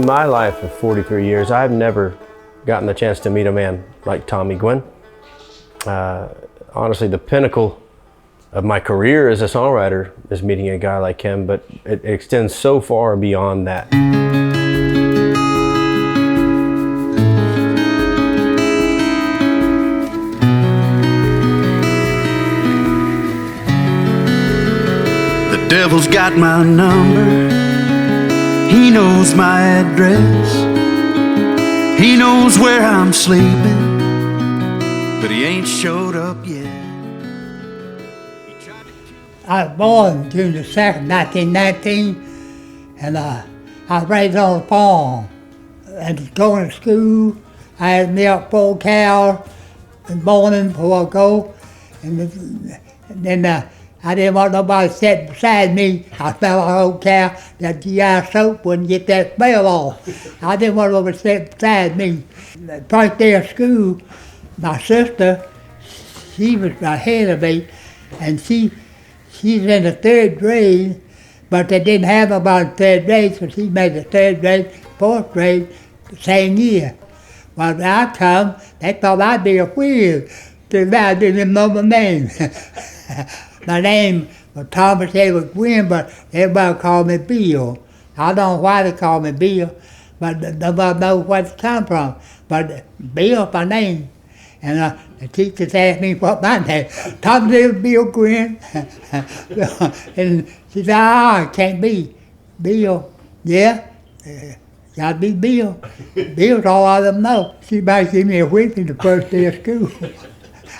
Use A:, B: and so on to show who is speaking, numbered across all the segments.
A: In my life of 43 years, I've never gotten the chance to meet a man like Tommy Gwynn. Honestly, the pinnacle of my career as a songwriter is meeting a guy like him, but it extends so far beyond that.
B: The devil's got my number, he knows my address, he knows where I'm sleeping, but he ain't showed up yet.
C: I was born June the 2nd, 1919, and I was raised on a farm. And going to school, I had milk 4 cows in the morning before I go, and then I didn't want nobody sitting beside me. I smelled like an old cow. That GI soap wouldn't get that smell off. I didn't want nobody sitting beside me. The first day of school, my sister, she was ahead of me, and she's in the 3rd grade, but they didn't have nobody in 3rd grade, so she made the 3rd grade, 4th grade the same year. When I come, they thought I'd be a weird. I didn't know my name. My name was Tommy Gwynn, but everybody called me Bill. I don't know why they call me Bill, but nobody knows where it come from. But Bill's my name. And the teachers asked me what my name was. Tommy Bill Gwynn. And she said, it can't be Bill. Yeah, gotta be Bill. Bill's all I them know. She might give me a whipping the first day of school.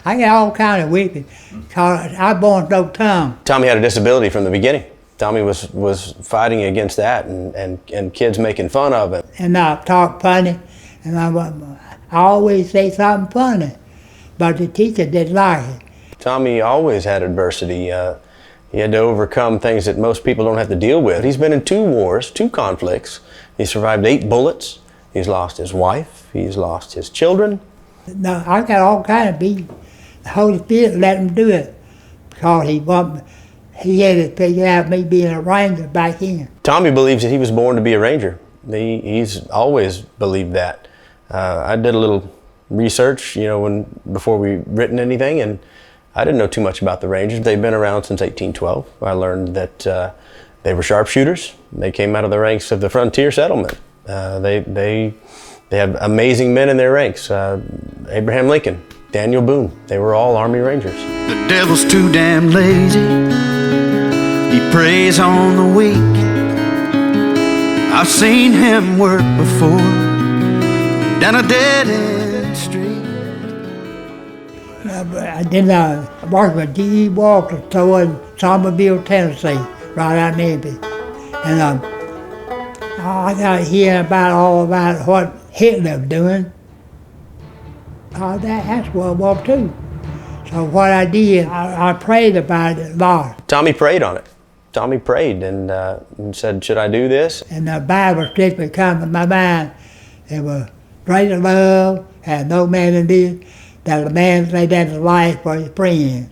C: I got all kind of whipping, because I was born with no tongue.
A: Tommy had a disability from the beginning. Tommy was fighting against that and kids making fun of him.
C: And I talk funny, and I always say something funny, but the teacher didn't like it.
A: Tommy always had adversity. He had to overcome things that most people don't have to deal with. He's been in 2 wars, 2 conflicts. He survived 8 bullets. He's lost his wife. He's lost his children.
C: No, I got all kind of beat. The Holy Spirit let him do it, because he had to figure out me being a ranger back in.
A: Tommy believes that he was born to be a ranger. He's always believed that. I did a little research, before we written anything, and I didn't know too much about the Rangers. They've been around since 1812. I learned that they were sharpshooters. They came out of the ranks of the frontier settlement. They had amazing men in their ranks. Abraham Lincoln, Daniel Boone, they were all Army Rangers.
B: The devil's too damn lazy, he preys on the weak. I've seen him work before, down a dead-end street.
C: I worked with G.E. Walker, so in Somerville, Tennessee, right out in Memphis. And I got to hear all about what Hitler was doing. That's World War II. So what I did, I prayed about it a lot.
A: Tommy prayed on it. Tommy prayed and said, should I do this?
C: And the Bible scripture come to my mind. It was greater love, and no man in this, that a man lay down his life for his friend.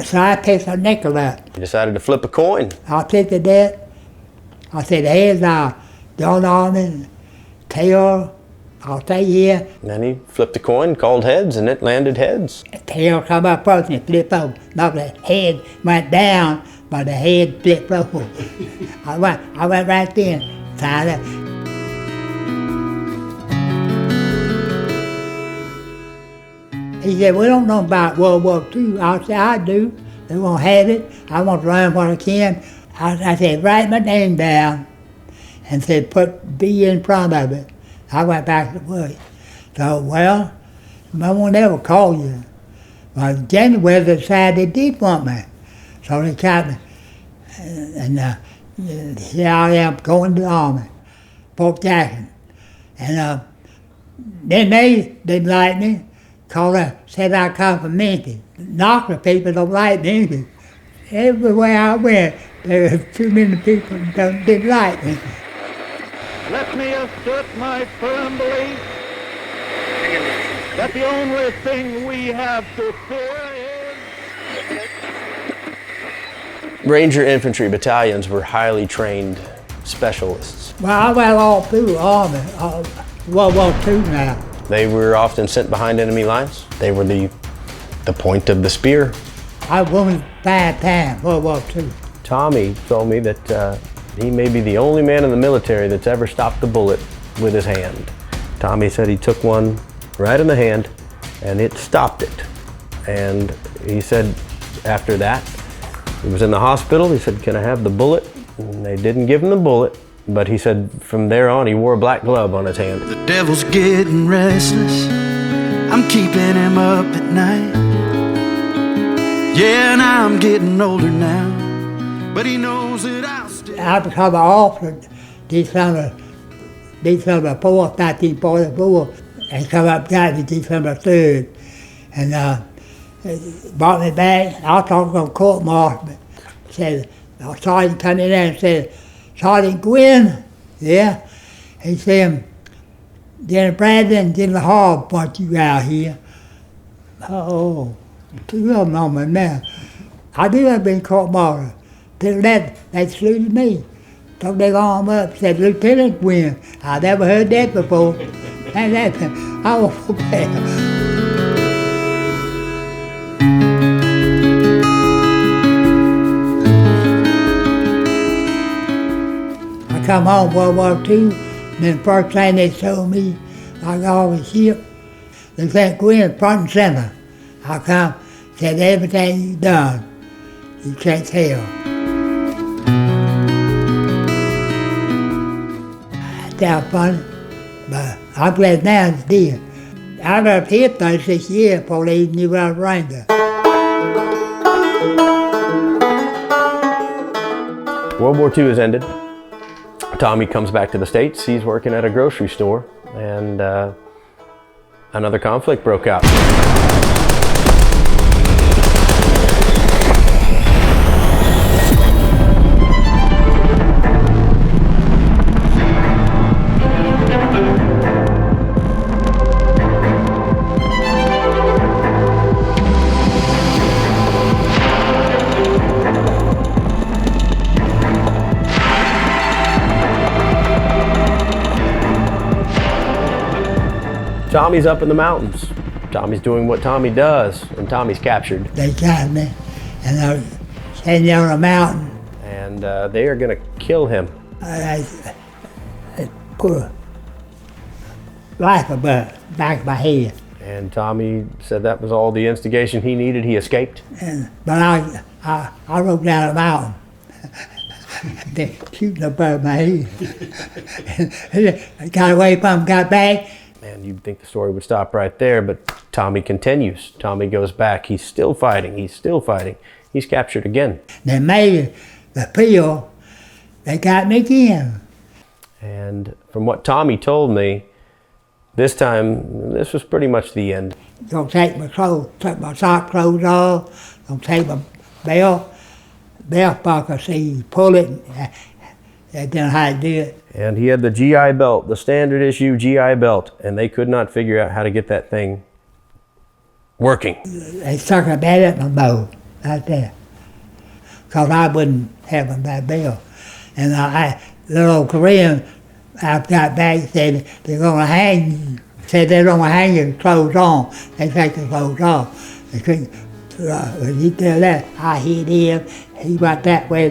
C: So I picked a nickel up.
A: You decided to flip a coin.
C: I picked it up. I said, heads, I'll join the army, tail, I'll stay here.
A: And then he flipped the coin, called heads, and it landed heads.
C: The tail come up first and flipped over. No, the head went down, but the head flipped over. I went right there, tied up. He said, we don't know about World War II. I said, I do. They won't have it. I want to learn what I can. I said, write my name down, and said, put B in front of it. I went back to work. So, well, I won't ever call you. But January they decided they did want me. So they got me. And here I am going to the Army, Fort Jackson. And then they didn't like me, because I said I come from Memphis. Knocker people don't like me. Everywhere I went, there were too many people that didn't like me.
D: Let me assert my firm belief that the only thing we have to fear is...
A: Ranger infantry battalions were highly trained specialists.
C: Well, I went all through the army, World War II now.
A: They were often sent behind enemy lines. They were the point of the spear.
C: I wounded 5 times, World War II.
A: Tommy told me that he may be the only man in the military that's ever stopped a bullet with his hand. Tommy said he took one right in the hand and it stopped it. And he said after that, he was in the hospital, he said, "Can I have the bullet?" And they didn't give him the bullet, but he said from there on he wore a black glove on his hand.
B: The devil's getting restless, I'm keeping him up at night. Yeah, and I'm getting older now, but he knows that I'll still...
C: I became an officer December 4th, 1944, and come up got me December 3rd. And brought me back. I talked to the court martial. Said, the sergeant come in there and said, "Sergeant Gwynn," yeah. He said, "General Bradley and General Hall want you out here." Oh, 2 of them on me now. I knew I'd been court martial. Till that, they saluted me. Took their arm up, said, "Lieutenant Gwynn." I never heard that before. And that, I was so bad. I come home World War II, and then the first thing they showed me, like all the ship, they said, "Gwynn, front and center." I come, said, "Everything you done, you can't tell." That's funny, but I'm glad now it's dead. I was here 36 years before they even knew I was a Ranger.
A: World War II has ended. Tommy comes back to the States. He's working at a grocery store, and another conflict broke out. Tommy's up in the mountains. Tommy's doing what Tommy does, and Tommy's captured.
C: They got me, and I was standing on a mountain.
A: And they are gonna kill him.
C: I put a rifle back of my head.
A: And Tommy said that was all the instigation he needed. He escaped.
C: But I rode down a mountain. They shooting above my head. I got away from him, got back.
A: And you'd think the story would stop right there, but Tommy continues. Tommy goes back. He's still fighting. He's still fighting. He's captured again.
C: They made the field. They got me again.
A: And from what Tommy told me, this time, this was pretty much the end.
C: Gonna take my clothes, took my sock clothes off, gonna take my belt buckle, see, pull it. They didn't know how to do it.
A: And he had the GI belt, the standard issue GI belt, and they could not figure out how to get that thing working.
C: They stuck a bat at my bow, right there. Because I wouldn't have them that belt. And the little Korean, I got back, said they're gonna hang you. Said they're gonna hang your clothes on. They take the clothes off. They couldn't, when he did that, I hit him. He went that way,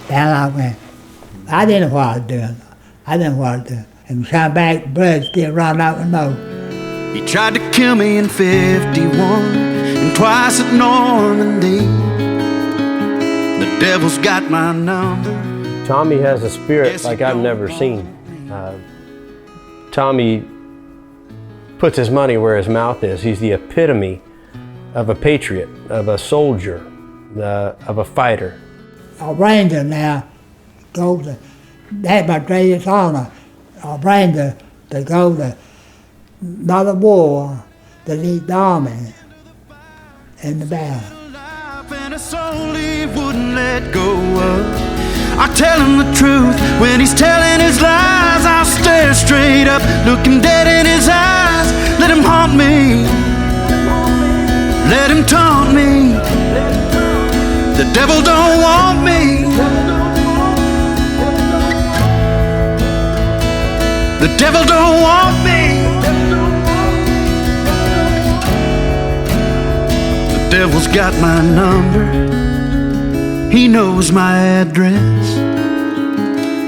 C: down I went. I didn't know what I was doing. And come back, blood still running out my nose.
B: He tried to kill me in 51 and twice at Normandy. The devil's got my number.
A: Tommy has a spirit like I've never seen. Tommy puts his money where his mouth is. He's the epitome of a patriot, of a soldier, of a fighter.
C: A Ranger now goes to, that's my greatest honor. A Ranger to go to another war to lead the army in the battle.
B: And a soul he wouldn't let go of. I tell him the truth when he's telling his lies. I'll stare straight up, look him dead in his eyes. Let him haunt me, let him taunt me. The devil don't want me. The devil don't want me. The devil's got my number. He knows my address.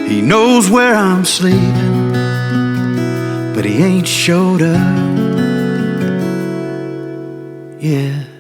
B: He knows where I'm sleeping, but he ain't showed up. Yeah.